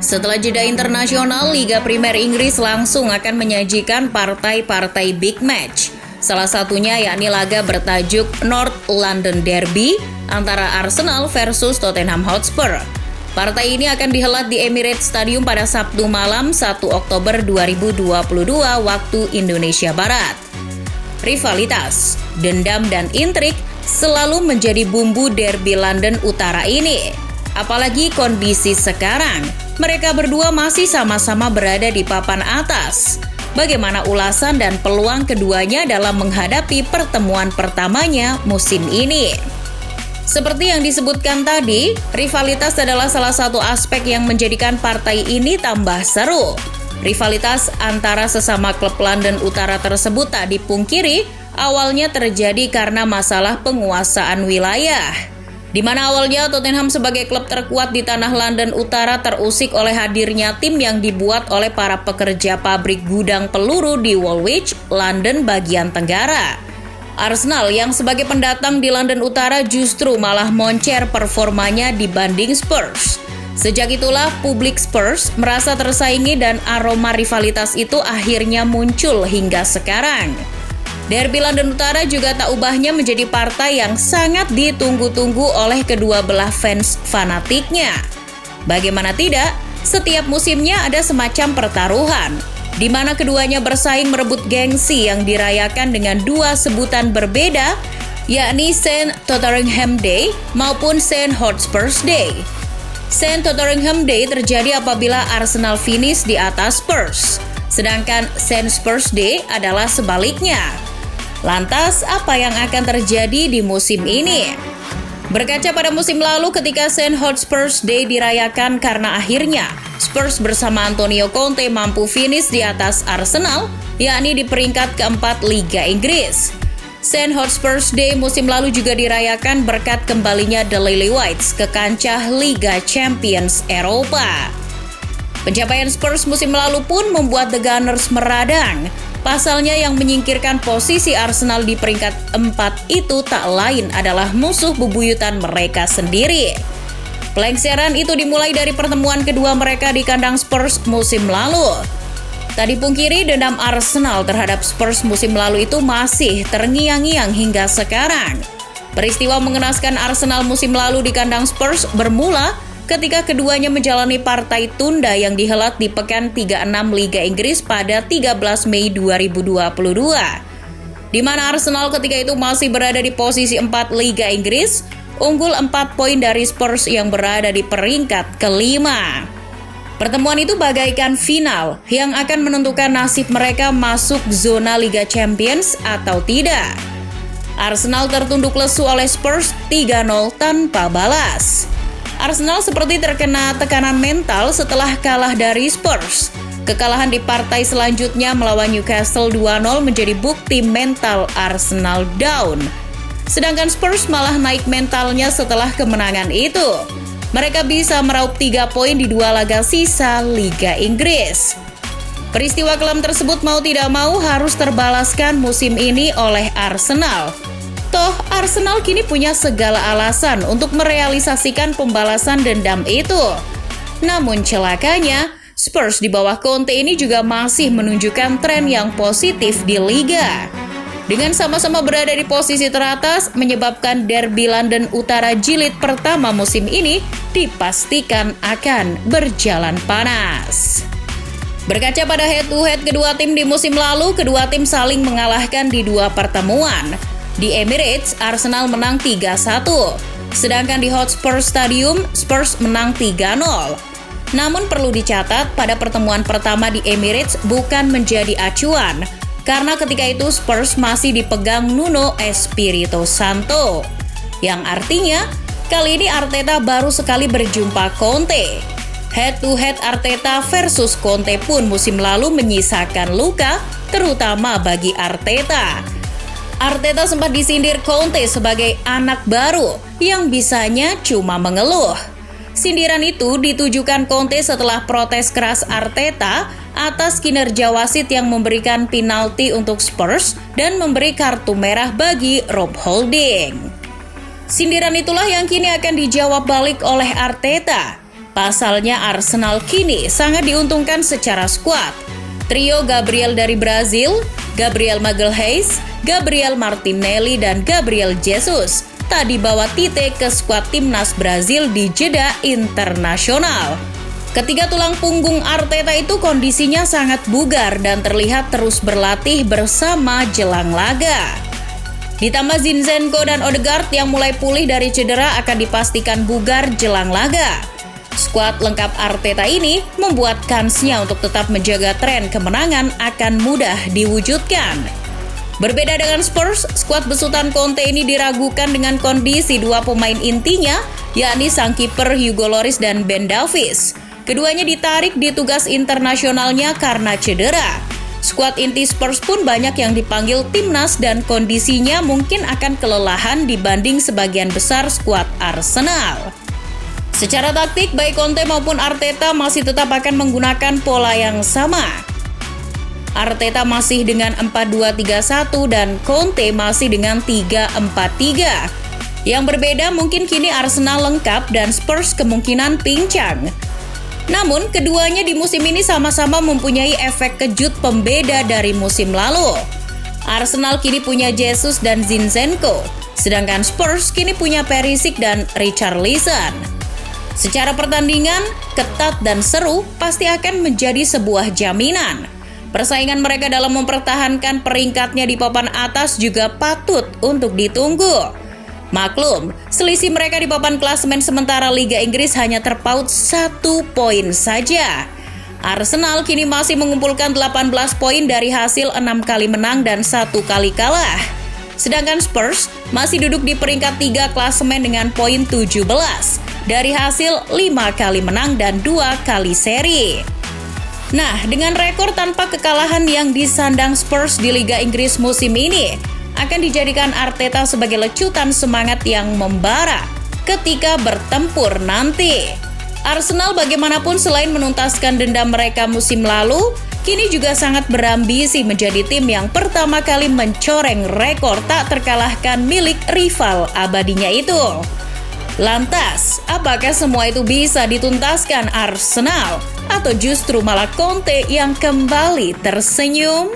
Setelah jeda internasional, Liga Primer Inggris langsung akan menyajikan partai-partai big match. Salah satunya yakni laga bertajuk North London Derby antara Arsenal versus Tottenham Hotspur. Partai ini akan dihelat di Emirates Stadium pada Sabtu malam 1 Oktober 2022 waktu Indonesia Barat. Rivalitas, dendam, dan intrik selalu menjadi bumbu derby London Utara ini. Apalagi kondisi sekarang, mereka berdua masih sama-sama berada di papan atas. Bagaimana ulasan dan peluang keduanya dalam menghadapi pertemuan pertamanya musim ini? Seperti yang disebutkan tadi, rivalitas adalah salah satu aspek yang menjadikan partai ini tambah seru. Rivalitas antara sesama klub London Utara tersebut tak dipungkiri, awalnya terjadi karena masalah penguasaan wilayah. Di mana awalnya Tottenham sebagai klub terkuat di tanah London Utara terusik oleh hadirnya tim yang dibuat oleh para pekerja pabrik gudang peluru di Woolwich, London bagian tenggara. Arsenal yang sebagai pendatang di London Utara justru malah moncer performanya dibanding Spurs. Sejak itulah publik Spurs merasa tersaingi dan aroma rivalitas itu akhirnya muncul hingga sekarang. Derby London Utara juga tak ubahnya menjadi partai yang sangat ditunggu-tunggu oleh kedua belah fans fanatiknya. Bagaimana tidak, setiap musimnya ada semacam pertaruhan, di mana keduanya bersaing merebut gengsi yang dirayakan dengan dua sebutan berbeda, yakni St. Tottenham Day maupun St. Hotspur's Day. St. Tottenham Day terjadi apabila Arsenal finish di atas Spurs, sedangkan St. Spurs Day adalah sebaliknya. Lantas, apa yang akan terjadi di musim ini? Berkaca pada musim lalu ketika St. Hotspur's Day dirayakan karena akhirnya Spurs bersama Antonio Conte mampu finish di atas Arsenal, yakni di peringkat keempat Liga Inggris. St. Hotspur's Day musim lalu juga dirayakan berkat kembalinya The Lily-Whites ke kancah Liga Champions Eropa. Pencapaian Spurs musim lalu pun membuat The Gunners meradang. Pasalnya yang menyingkirkan posisi Arsenal di peringkat 4 itu tak lain adalah musuh bebuyutan mereka sendiri. Pelengseran itu dimulai dari pertemuan kedua mereka di kandang Spurs musim lalu. Tak dipungkiri dendam Arsenal terhadap Spurs musim lalu itu masih terngiang-ngiang hingga sekarang. Peristiwa mengenaskan Arsenal musim lalu di kandang Spurs bermula ketika keduanya menjalani partai tunda yang dihelat di pekan 36 Liga Inggris pada 13 Mei 2022. Di mana Arsenal ketika itu masih berada di posisi 4 Liga Inggris, unggul 4 poin dari Spurs yang berada di peringkat kelima. Pertemuan itu bagaikan final yang akan menentukan nasib mereka masuk zona Liga Champions atau tidak. Arsenal tertunduk lesu oleh Spurs 3-0 tanpa balas. Arsenal seperti terkena tekanan mental setelah kalah dari Spurs. Kekalahan di partai selanjutnya melawan Newcastle 2-0 menjadi bukti mental Arsenal down. Sedangkan Spurs malah naik mentalnya setelah kemenangan itu. Mereka bisa meraup 3 poin di 2 laga sisa Liga Inggris. Peristiwa kelam tersebut mau tidak mau harus terbalaskan musim ini oleh Arsenal. Toh, Arsenal kini punya segala alasan untuk merealisasikan pembalasan dendam itu. Namun celakanya, Spurs di bawah Conte ini juga masih menunjukkan tren yang positif di Liga. Dengan sama-sama berada di posisi teratas, menyebabkan derby London Utara jilid pertama musim ini dipastikan akan berjalan panas. Berkaca pada head-to-head kedua tim di musim lalu, kedua tim saling mengalahkan di 2 pertemuan. Di Emirates, Arsenal menang 3-1, sedangkan di Hotspur Stadium, Spurs menang 3-0. Namun perlu dicatat, pada pertemuan pertama di Emirates bukan menjadi acuan, karena ketika itu Spurs masih dipegang Nuno Espirito Santo. Yang artinya, kali ini Arteta baru sekali berjumpa Conte. Head-to-head Arteta versus Conte pun musim lalu menyisakan luka, terutama bagi Arteta. Arteta sempat disindir Conte sebagai anak baru yang bisanya cuma mengeluh. Sindiran itu ditujukan Conte setelah protes keras Arteta atas kinerja wasit yang memberikan penalti untuk Spurs dan memberi kartu merah bagi Rob Holding. Sindiran itulah yang kini akan dijawab balik oleh Arteta. Pasalnya Arsenal kini sangat diuntungkan secara skuad. Trio Gabriel dari Brazil, Gabriel Magalhaes, Gabriel Martinelli, dan Gabriel Jesus tak dibawa Tite ke skuad timnas Brazil di jeda internasional. Ketiga tulang punggung Arteta itu kondisinya sangat bugar dan terlihat terus berlatih bersama jelang laga. Ditambah Zinchenko dan Odegaard yang mulai pulih dari cedera akan dipastikan bugar jelang laga. Skuad lengkap Arteta ini membuat kansnya untuk tetap menjaga tren kemenangan akan mudah diwujudkan. Berbeda dengan Spurs, skuad besutan Conte ini diragukan dengan kondisi dua pemain intinya, yakni sang kiper Hugo Lloris dan Ben Davies. Keduanya ditarik di tugas internasionalnya karena cedera. Skuad inti Spurs pun banyak yang dipanggil timnas dan kondisinya mungkin akan kelelahan dibanding sebagian besar skuad Arsenal. Secara taktik, baik Conte maupun Arteta masih tetap akan menggunakan pola yang sama. Arteta masih dengan 4-2-3-1 dan Conte masih dengan 3-4-3. Yang berbeda mungkin kini Arsenal lengkap dan Spurs kemungkinan pincang. Namun, keduanya di musim ini sama-sama mempunyai efek kejut pembeda dari musim lalu. Arsenal kini punya Jesus dan Zinchenko, sedangkan Spurs kini punya Perisic dan Richarlison. Secara pertandingan, ketat dan seru pasti akan menjadi sebuah jaminan. Persaingan mereka dalam mempertahankan peringkatnya di papan atas juga patut untuk ditunggu. Maklum, selisih mereka di papan klasemen sementara Liga Inggris hanya terpaut 1 poin saja. Arsenal kini masih mengumpulkan 18 poin dari hasil 6 kali menang dan 1 kali kalah. Sedangkan Spurs masih duduk di peringkat 3 klasemen dengan poin 17 dari hasil 5 kali menang dan 2 kali seri. Nah, dengan rekor tanpa kekalahan yang disandang Spurs di Liga Inggris musim ini, akan dijadikan Arteta sebagai lecutan semangat yang membara ketika bertempur nanti. Arsenal bagaimanapun selain menuntaskan dendam mereka musim lalu, kini juga sangat berambisi menjadi tim yang pertama kali mencoreng rekor tak terkalahkan milik rival abadinya itu. Lantas, apakah semua itu bisa dituntaskan Arsenal? Atau justru malah Conte yang kembali tersenyum?